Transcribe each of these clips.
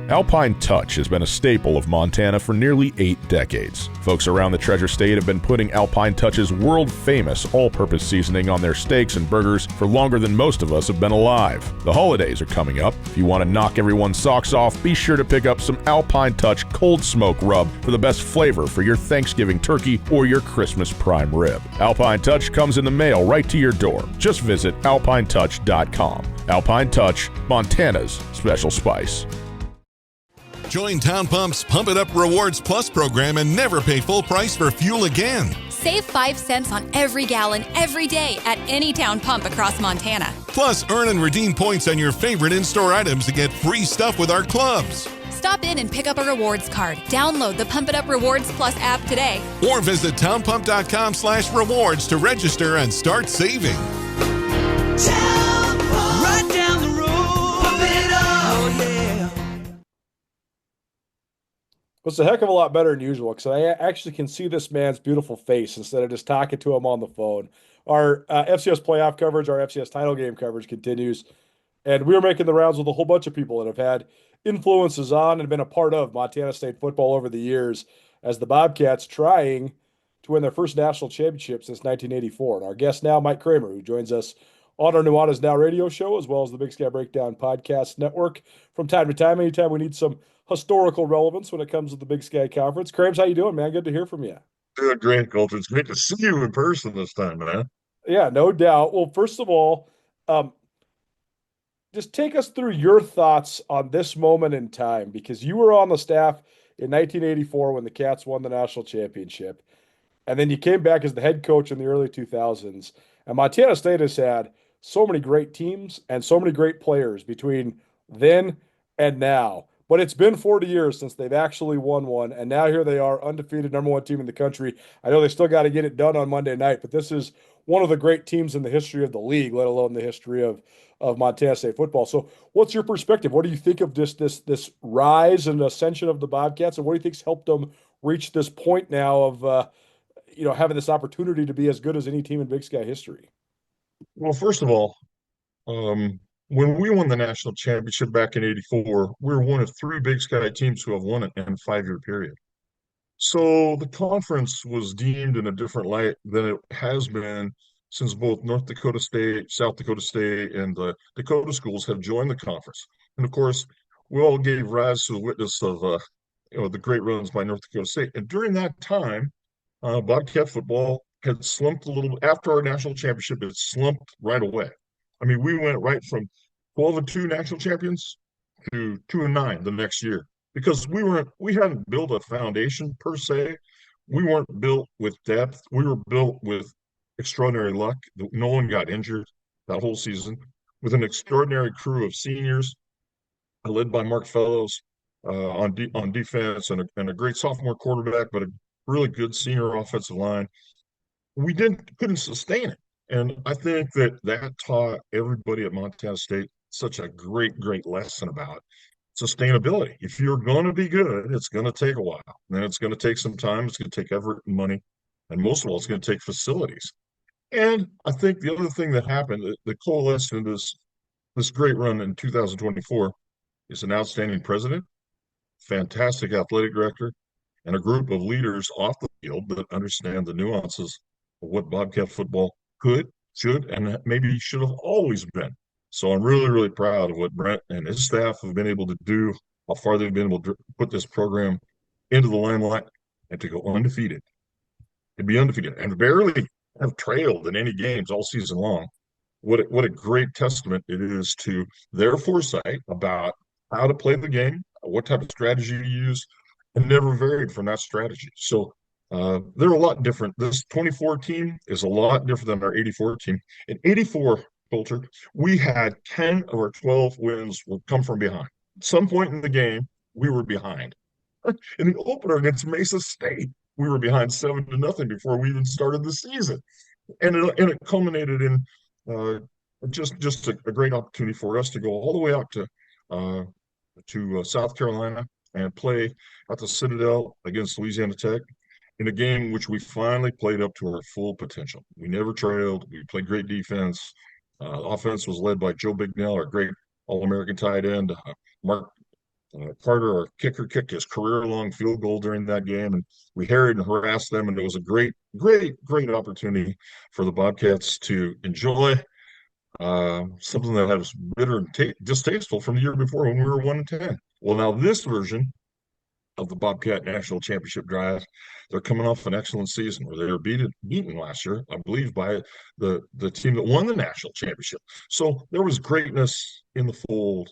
Alpine Touch has been a staple of Montana for nearly 8 decades. Folks around the Treasure State have been putting Alpine Touch's world-famous all-purpose seasoning on their steaks and burgers for longer than most of us have been alive. The holidays are coming up. If you want to knock everyone's socks off, be sure to pick up some Alpine Touch Cold Smoke Rub for the best flavor for your Thanksgiving turkey or your Christmas prime rib. Alpine Touch comes in the mail right to your door. Just visit alpinetouch.com. Alpine Touch, Montana's special spice. Join Town Pump's Pump It Up Rewards Plus program and never pay full price for fuel again. Save 5 cents on every gallon every day at any Town Pump across Montana. Plus, earn and redeem points on your favorite in-store items to get free stuff with our clubs. Stop in and pick up a rewards card. Download the Pump It Up Rewards Plus app today. Or visit townpump.com/rewards to register and start saving. Town Pump. Right down the road. Pump it up. Oh, yeah. It's a heck of a lot better than usual because I actually can see this man's beautiful face instead of just talking to him on the phone. Our FCS playoff coverage, our FCS title game coverage continues, and we're making the rounds with a whole bunch of people that have had influences on and been a part of Montana State football over the years as the Bobcats trying to win their first national championship since 1984. And our guest now, Mike Kramer, who joins us on our Nuanez Now radio show, as well as the Big Sky Breakdown podcast network from time to time. Anytime we need some historical relevance when it comes to the Big Sky Conference. Krams, how you doing, man? Good to hear from you. Doing great, Colter. It's great to see you in person this time, man. Yeah, no doubt. Well, first of all, just take us through your thoughts on this moment in time, because you were on the staff in 1984 when the Cats won the national championship, and then you came back as the head coach in the early 2000s. And Montana State has had so many great teams and so many great players between then and now. But it's been 40 years since they've actually won one, and now here they are, undefeated, number one team in the country. I know they still got to get it done on Monday night, but this is one of the great teams in the history of the league, let alone the history of Montana State football. So what's your perspective? What do you think of this rise and ascension of the Bobcats, and what do you think's helped them reach this point now of having this opportunity to be as good as any team in Big Sky history? Well, first of all, when we won the national championship back in '84, we were one of 3 Big Sky teams who have won it in a 5-year period. So the conference was deemed in a different light than it has been since both North Dakota State, South Dakota State, and the Dakota schools have joined the conference. And of course, we all gave rise to the witness of the great runs by North Dakota State. And during that time, Bobcat football had slumped a little. After our national championship, it slumped right away. I mean, we went right from 12-2 national champions to 2-9 the next year because we hadn't built a foundation per se. We weren't built with depth. We were built with extraordinary luck. No one got injured that whole season, with an extraordinary crew of seniors led by Mark Fellows on defense and a great sophomore quarterback, but a really good senior offensive line. We couldn't sustain it. And I think that taught everybody at Montana State such a great, great lesson about sustainability. If you're going to be good, it's going to take a while. And it's going to take some time. It's going to take effort and money. And most of all, it's going to take facilities. And I think the other thing that happened, the coalition, this great run in 2024, is an outstanding president, fantastic athletic director, and a group of leaders off the field that understand the nuances of what Bobcat football could, should, and maybe should have always been. So I'm really, really proud of what Brent and his staff have been able to do, how far they've been able to put this program into the limelight and to go undefeated, to be undefeated, and barely have trailed in any games all season long. What a great testament it is to their foresight about how to play the game, what type of strategy to use, and never varied from that strategy. So they're a lot different. This 24 team is a lot different than our 84 team. In 84, Colter, we had 10 of our 12 wins would come from behind. At some point in the game, we were behind. In the opener against Mesa State, we were behind 7-0 before we even started the season. And it culminated in just a great opportunity for us to go all the way out to South Carolina and play at the Citadel against Louisiana Tech in a game which we finally played up to our full potential. We never trailed. We played great defense. Offense was led by Joe Bignell, our great All-American tight end. Mark Carter, our kicker, kicked his career-long field goal during that game, and we harried and harassed them, and it was a great, great, great opportunity for the Bobcats to enjoy something that was bitter and distasteful from the year before when we were 1-10. Well, now this version of the Bobcat National Championship drive, they're coming off an excellent season where they were beaten last year, I believe, by the team that won the national championship. So there was greatness in the fold,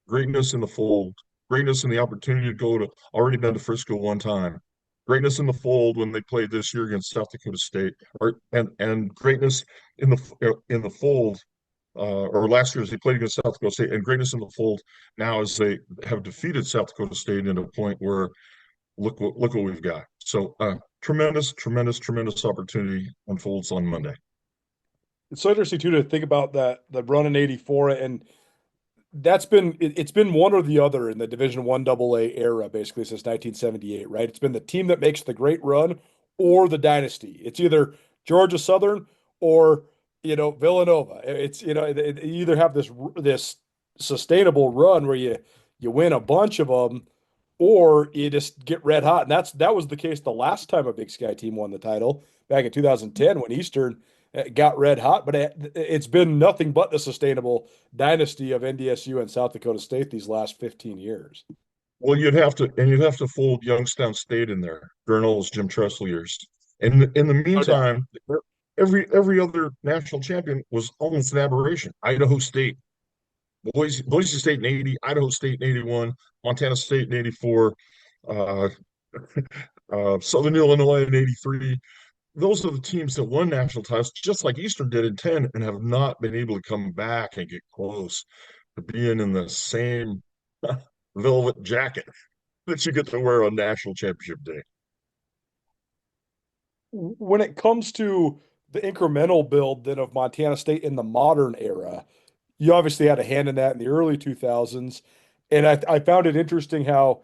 greatness in the fold, greatness in the opportunity to go to already been to Frisco one time, greatness in the fold when they played this year against South Dakota State, and greatness in the fold or last year as they played against South Dakota State, and greatness in the fold now as they have defeated South Dakota State into a point where look what we've got. So tremendous, tremendous, tremendous opportunity unfolds on Monday. It's so interesting too to think about the run in '84, and it's been one or the other in the Division I AA era basically since 1978, right? It's been the team that makes the great run or the dynasty. It's either Georgia Southern or Villanova. It's you either have this sustainable run where you win a bunch of them, or you just get red hot. And that was the case the last time a Big Sky team won the title back in 2010 when Eastern got red hot. But it's been nothing but the sustainable dynasty of NDSU and South Dakota State these last 15 years. Well, you'd have to fold Youngstown State in there during all those Jim Tressel years. And in the meantime, every other national champion was almost an aberration. Idaho State, Boise State in '80, Idaho State in '81, Montana State in '84, uh, Southern Illinois in '83. Those are the teams that won national titles, just like Eastern did in '10, and have not been able to come back and get close to being in the same velvet jacket that you get to wear on National Championship Day. When it comes to the incremental build then of Montana State in the modern era, you obviously had a hand in that in the early 2000s. And I found it interesting how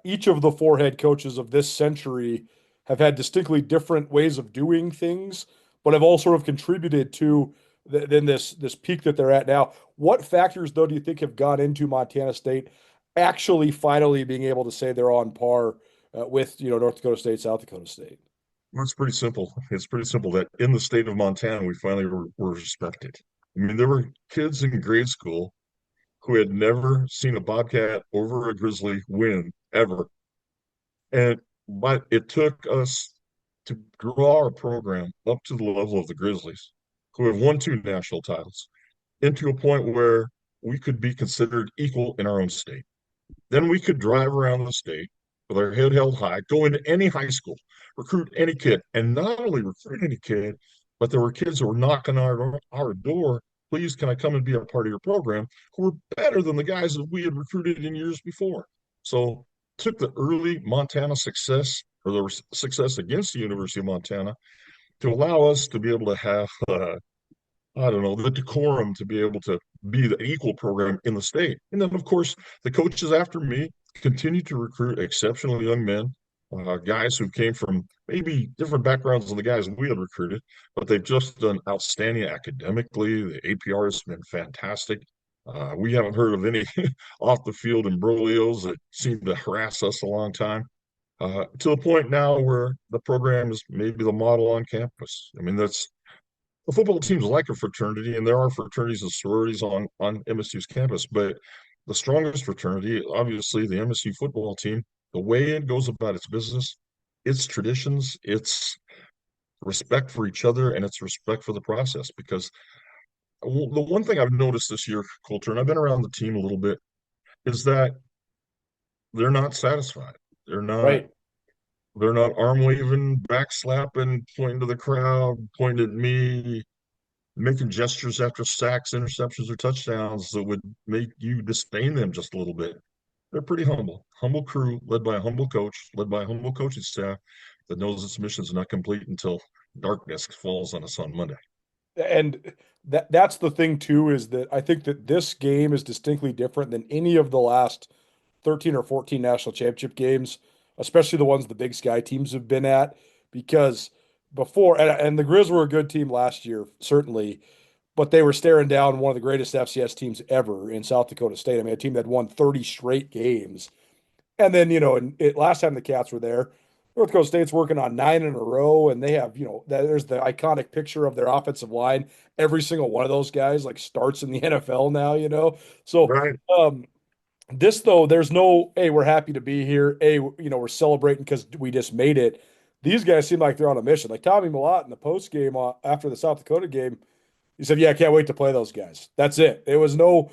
each of the four head coaches of this century have had distinctly different ways of doing things, but have all sort of contributed to then this peak that they're at now. What factors, though, do you think have gone into Montana State actually finally being able to say they're on par with North Dakota State, South Dakota State? Well, it's pretty simple. It's pretty simple that in the state of Montana, we finally were respected. I mean, there were kids in grade school who had never seen a Bobcat over a Grizzly win ever. But it took us to draw our program up to the level of the Grizzlies, who have won 2 national titles, into a point where we could be considered equal in our own state. Then we could drive around the state with our head held high, go into any high school, recruit any kid, and not only recruit any kid, but there were kids who were knocking our door. Please, can I come and be a part of your program? Who were better than the guys that we had recruited in years before. So took the early Montana success or the success against the University of Montana to allow us to be able to have, I don't know, the decorum to be able to be the equal program in the state. And then, of course, the coaches after me continued to recruit exceptional young men, guys who came from maybe different backgrounds than the guys we had recruited, but they've just done outstanding academically. The APR has been fantastic. We haven't heard of any off the field imbroglios that seem to harass us a long time. To the point now where the program is maybe the model on campus. I mean, the football teams like a fraternity, and there are fraternities and sororities on MSU's campus, but the strongest fraternity, obviously the MSU football team, the way it goes about its business, its traditions, its respect for each other, and its respect for the process. Because the one thing I've noticed this year, Colter, and I've been around the team a little bit, is that they're not satisfied. They're not Right. they're not arm waving, back slapping, pointing to the crowd, pointing at me, making gestures after sacks, interceptions, or touchdowns that would make you disdain them just a little bit. They're pretty humble crew led by a humble coach, led by a humble coaching staff that knows its mission is not complete until darkness falls on us on Monday. And that's the thing too, is that I think that this game is distinctly different than any of the last 13 or 14 national championship games, especially the ones the Big Sky teams have been at, because before, and the Grizz were a good team last year, certainly, but they were staring down one of the greatest FCS teams ever in South Dakota State. I mean, a team that won 30 straight games. And then, last time the Cats were there, North Dakota State's working on 9 in a row, and they have, there's the iconic picture of their offensive line. Every single one of those guys like starts in the NFL now. So, Right. this though, there's no, hey, we're happy to be here. Hey, we're celebrating because we just made it. These guys seem like they're on a mission. Like Tommy Millott in the post game after the South Dakota game, he said, "Yeah, I can't wait to play those guys." That's it. There was no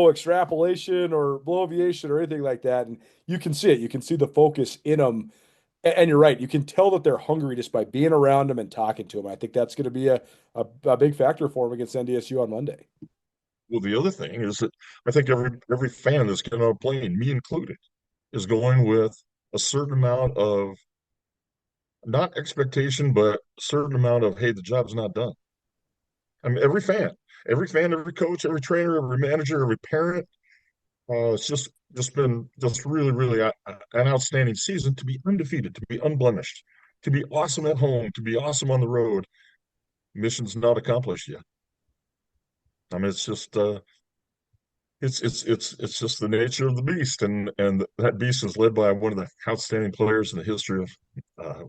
extrapolation or bloviation or anything like that. And you can see it. You can see the focus in them. And you're right. You can tell that they're hungry just by being around them and talking to them. I think that's going to be a big factor for them against NDSU on Monday. Well, the other thing is that I think every fan that's getting on a plane, me included, is going with a certain amount of not expectation, but a certain amount of, hey, the job's not done. I mean, every fan, every coach, every trainer, every manager, every parent, it's just been just really, really an outstanding season to be undefeated, to be unblemished, to be awesome at home, to be awesome on the road. Mission's not accomplished yet. I mean, it's just it's just the nature of the beast, and that beast is led by one of the outstanding players in the history of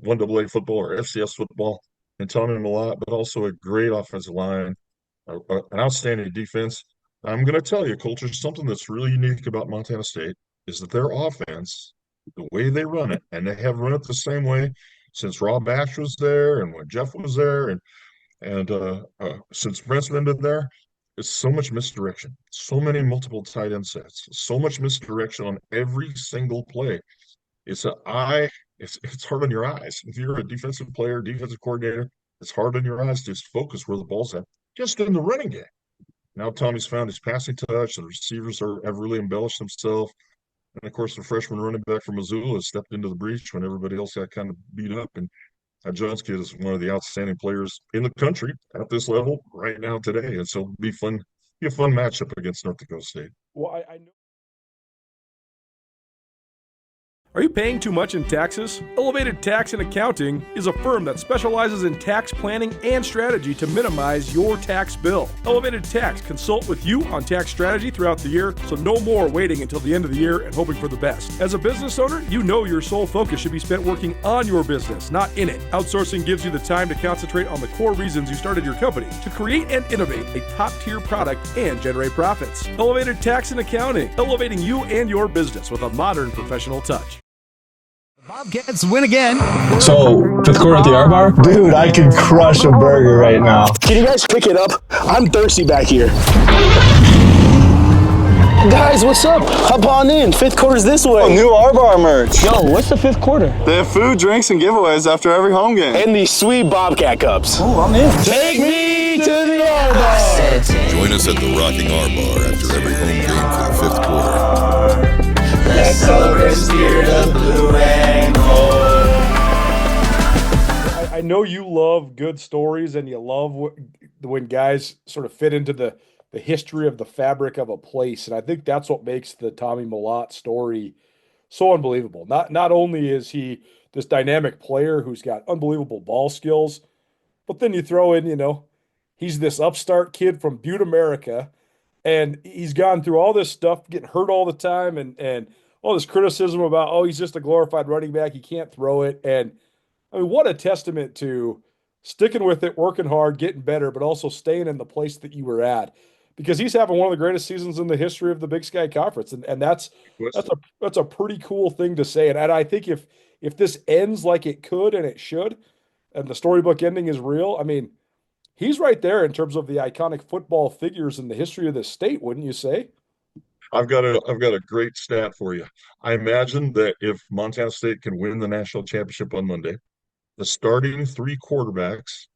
1AA football or FCS football, and Tommy Millott, but also a great offensive line, an outstanding defense. I'm going to tell you, Colter, something that's really unique about Montana State is that their offense, the way they run it, and they have run it the same way since Rob Bash was there, and when Jeff was there, and since Brent's been there. It's so much misdirection, so many multiple tight end sets, so much misdirection on every single play. It's hard on your eyes. If you're a defensive player, defensive coordinator, it's hard on your eyes to just focus where the ball's at, just in the running game. Now Tommy's found his passing touch, the receivers have really embellished themselves. And of course, the freshman running back from Missoula has stepped into the breach when everybody else got kind of beat up. And Jones kid is one of the outstanding players in the country at this level right now today. And so it'll be a fun matchup against North Dakota State. Well, I know. Are you paying too much in taxes? Elevated Tax and Accounting is a firm that specializes in tax planning and strategy to minimize your tax bill. Elevated Tax consult with you on tax strategy throughout the year, so no more waiting until the end of the year and hoping for the best. As a business owner, you know your sole focus should be spent working on your business, not in it. Outsourcing gives you the time to concentrate on the core reasons you started your company, to create and innovate a top-tier product and generate profits. Elevated Tax and Accounting, elevating you and your business with a modern professional touch. Bobcats win again. So, fifth quarter at the R-Bar? Dude, I could crush a burger right now. Can you guys pick it up? I'm thirsty back here. Guys, what's up? Hop on in. Fifth quarter's this way. Oh, new R-Bar merch. Yo, what's the fifth quarter? They have food, drinks, and giveaways after every home game. And these sweet Bobcat cups. Oh, I'm in. Take me to the R-Bar. Join us at the Rocking R-Bar after every home game for the fifth quarter. Let's celebrate steer the blue and gold. I know you love good stories and you love when guys sort of fit into the history of the fabric of a place. And I think that's what makes the Tommy Millott story so unbelievable. Not only is he this dynamic player who's got unbelievable ball skills, but then you throw in, he's this upstart kid from Butte, America, and he's gone through all this stuff, getting hurt all the time, and all this criticism about, oh, he's just a glorified running back, he can't throw it. And I mean, what a testament to sticking with it, working hard, getting better, but also staying in the place that you were at. Because he's having one of the greatest seasons in the history of the Big Sky Conference. And that's a pretty cool thing to say. And I think if this ends like it could and it should, and the storybook ending is real, I mean, he's right there in terms of the iconic football figures in the history of this state, wouldn't you say? I've got a great stat for you. I imagine that if Montana State can win the national championship on Monday, the starting 3 quarterbacks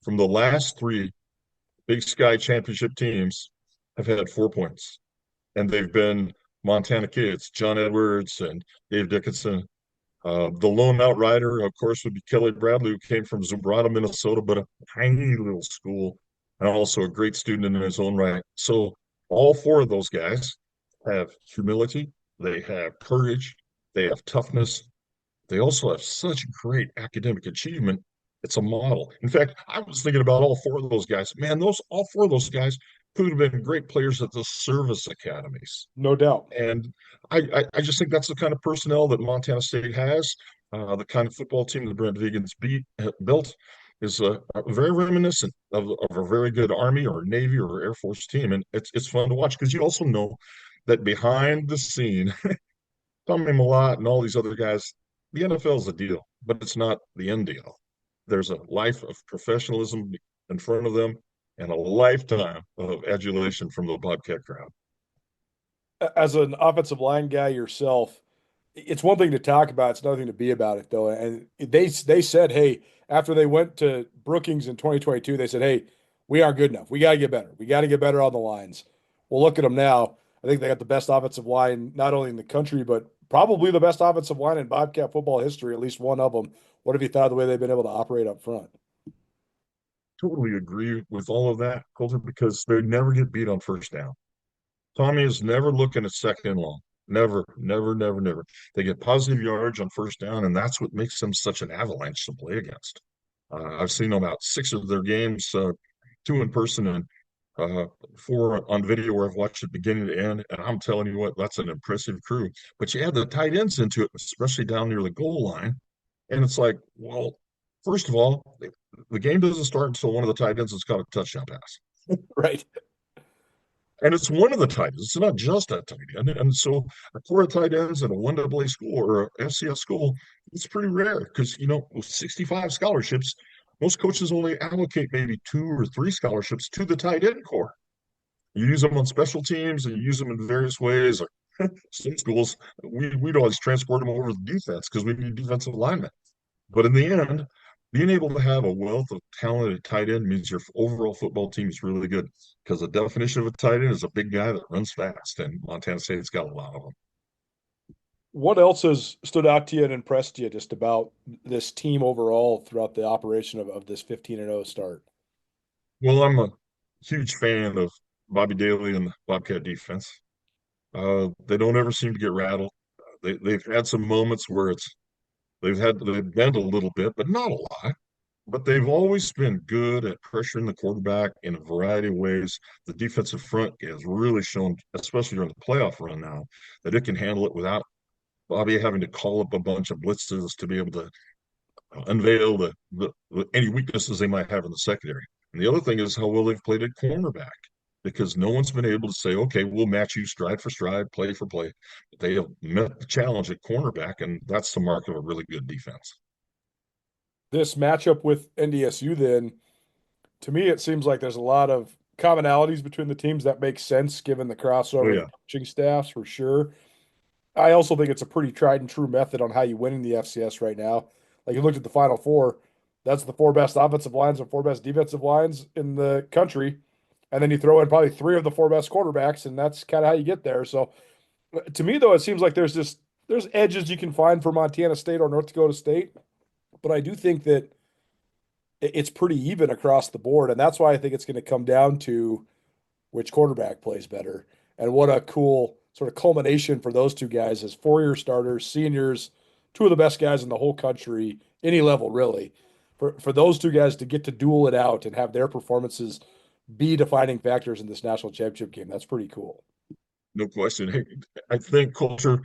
from the last 3 Big Sky championship teams have had 4 points. And they've been Montana kids, John Edwards and Dave Dickinson. The lone outrider, of course, would be Kelly Bradley, who came from Zumbrata, Minnesota, but a tiny little school, and also a great student in his own right. So all 4 of those guys have humility, they have courage, they have toughness. They also have such great academic achievement It's a model. In fact, I was thinking about all four of those guys. Man, all four of those guys could have been great players at the service academies. No doubt. And I just think that's the kind of personnel that Montana State has. The kind of football team that Brent Vigen's built is very reminiscent of a very good Army or Navy or Air Force team. And it's fun to watch because you also know that behind the scene, Tommy Mellott and all these other guys, the NFL is a deal, but it's not the end deal. There's a life of professionalism in front of them and a lifetime of adulation from the Bobcat crowd. As an offensive line guy yourself, it's one thing to talk about, it's another thing to be about it, though. And they said, hey, after they went to Brookings in 2022, they said, hey, we aren't good enough. We got to get better. We got to get better on the lines. Well, look at them now. I think they got the best offensive line, not only in the country, but probably the best offensive line in Bobcat football history, at least one of them. What have you thought of the way they've been able to operate up front? Totally agree with all of that, Colter, because they never get beat on first down. Tommy is never looking at second and long. Never, never, never, never. They get positive yards on first down, and that's what makes them such an avalanche to play against. I've seen about 6 of their games, 2 in person and 4 on video where I've watched it beginning to end, and I'm telling you what, that's an impressive crew. But you add the tight ends into it, especially down near the goal line, and it's like, well, first of all, the game doesn't start until one of the tight ends has got a touchdown pass. Right. And it's one of the tight ends. It's not just that tight end. And so a core of tight ends in a 1AA school or a FCS school, it's pretty rare because, with 65 scholarships, most coaches only allocate maybe 2 or 3 scholarships to the tight end core. You use them on special teams and you use them in various ways. Some schools, we'd always transport them over to the defense because we need defensive linemen. But in the end, being able to have a wealth of talented tight end means your overall football team is really good because the definition of a tight end is a big guy that runs fast, and Montana State's got a lot of them. What else has stood out to you and impressed you just about this team overall throughout the operation of this 15-0 start? Well, I'm a huge fan of Bobby Daly and the Bobcat defense. They don't ever seem to get rattled. They've had some moments where they've bent a little bit, but not a lot. But they've always been good at pressuring the quarterback in a variety of ways. The defensive front has really shown, especially during the playoff run now, that it can handle it without Bobby having to call up a bunch of blitzes to be able to unveil any weaknesses they might have in the secondary. And the other thing is how well they've played at cornerback, because no one's been able to say, okay, we'll match you stride for stride, play for play. But they have met the challenge at cornerback, and that's the mark of a really good defense. This matchup with NDSU, then, to me, it seems like there's a lot of commonalities between the teams that make sense given the crossover coaching staffs for sure. I also think it's a pretty tried and true method on how you win in the FCS right now. Like, you looked at the Final Four, that's the 4 best offensive lines and 4 best defensive lines in the country. And then you throw in probably 3 of the 4 best quarterbacks, and that's kind of how you get there. So to me, though, it seems like there's edges you can find for Montana State or North Dakota State. But I do think that it's pretty even across the board. And that's why I think it's going to come down to which quarterback plays better. And what a cool sort of culmination for those 2 guys as 4-year starters, seniors, 2 of the best guys in the whole country, any level really. For those 2 guys to get to duel it out and have their performances be defining factors in this national championship game, that's pretty cool. No question. Hey, I think, Colter,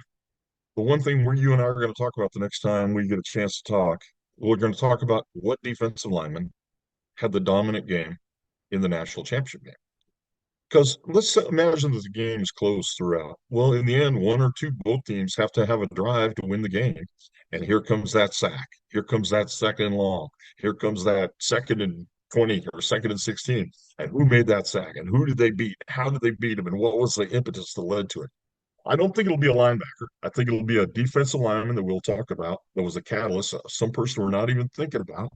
the one thing you and I are going to talk about the next time we get a chance to talk, we're going to talk about what defensive lineman had the dominant game in the national championship game. Because let's imagine that the game is close throughout. Well, in the end, 1 or 2, both teams have to have a drive to win the game. And here comes that sack. Here comes that 2nd and long. Here comes that 2nd and 20 or 2nd and 16. And who made that sack? And who did they beat? How did they beat him? And what was the impetus that led to it? I don't think it'll be a linebacker. I think it'll be a defensive lineman that we'll talk about. That was a catalyst. Some person we're not even thinking about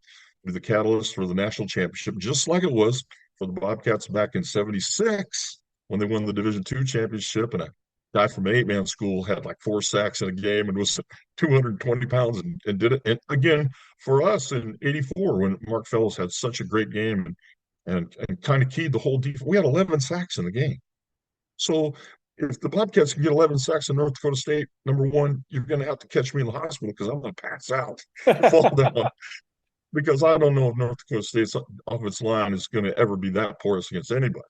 be the catalyst for the national championship, just like it was for the Bobcats back in '76 when they won the Division II championship. And a guy from an 8-man school had like 4 sacks in a game and was 220 pounds and did it. And again, for us in '84, when Mark Fellows had such a great game and kind of keyed the whole defense, we had 11 sacks in the game. So if the Bobcats can get 11 sacks in North Dakota State, number one, you're going to have to catch me in the hospital because I'm going to pass out, fall down. because I don't know if North Dakota State's offensive line is going to ever be that porous against anybody.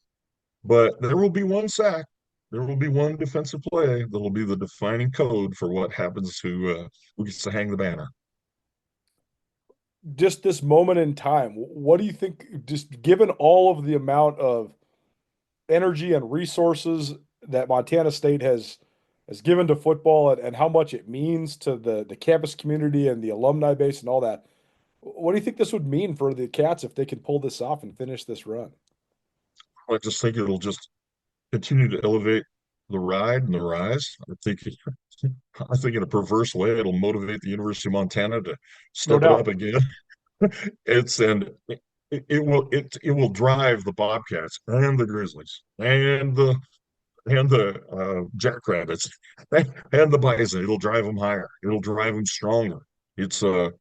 But there will be one sack. There will be one defensive play that will be the defining code for what happens to who gets to hang the banner. Just this moment in time, what do you think, just given all of the amount of energy and resources that Montana State has given to football and how much it means to the campus community and the alumni base and all that, what do you think this would mean for the Cats if they can pull this off and finish this run? I just think it'll just continue to elevate the ride and the rise. I think in a perverse way, it'll motivate the University of Montana to step it up again. It will drive the Bobcats and the Grizzlies and the Jackrabbits and the Bison. It'll drive them higher. It'll drive them stronger. It's a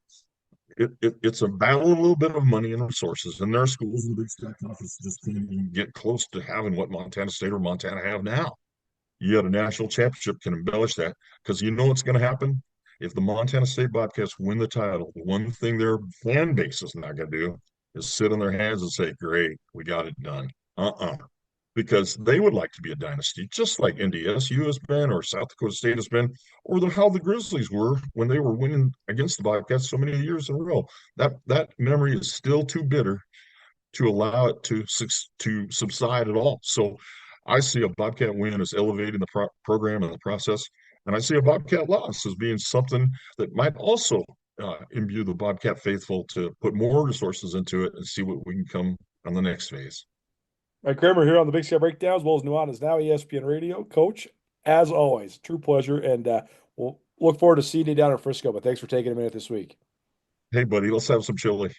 battle, a little bit of money and resources. And there are schools in the Big Sky Conference just can't even get close to having what Montana State or Montana have now. You got a national championship can embellish that, because you know what's going to happen if the Montana State Bobcats win the title. The one thing their fan base is not going to do is sit on their hands and say, "Great, we got it done." Because they would like to be a dynasty, just like NDSU has been, or South Dakota State has been, or how the Grizzlies were when they were winning against the Bobcats so many years in a row. That memory is still too bitter to allow it to subside at all. So I see a Bobcat win as elevating the program and the process, and I see a Bobcat loss as being something that might also imbue the Bobcat faithful to put more resources into it and see what we can come on the next phase. Mike Kramer here on the Big Sky Breakdown, as well as Nuanez now ESPN Radio. Coach, as always, true pleasure, and we'll look forward to seeing you down in Frisco, but thanks for taking a minute this week. Hey, buddy, let's have some chili.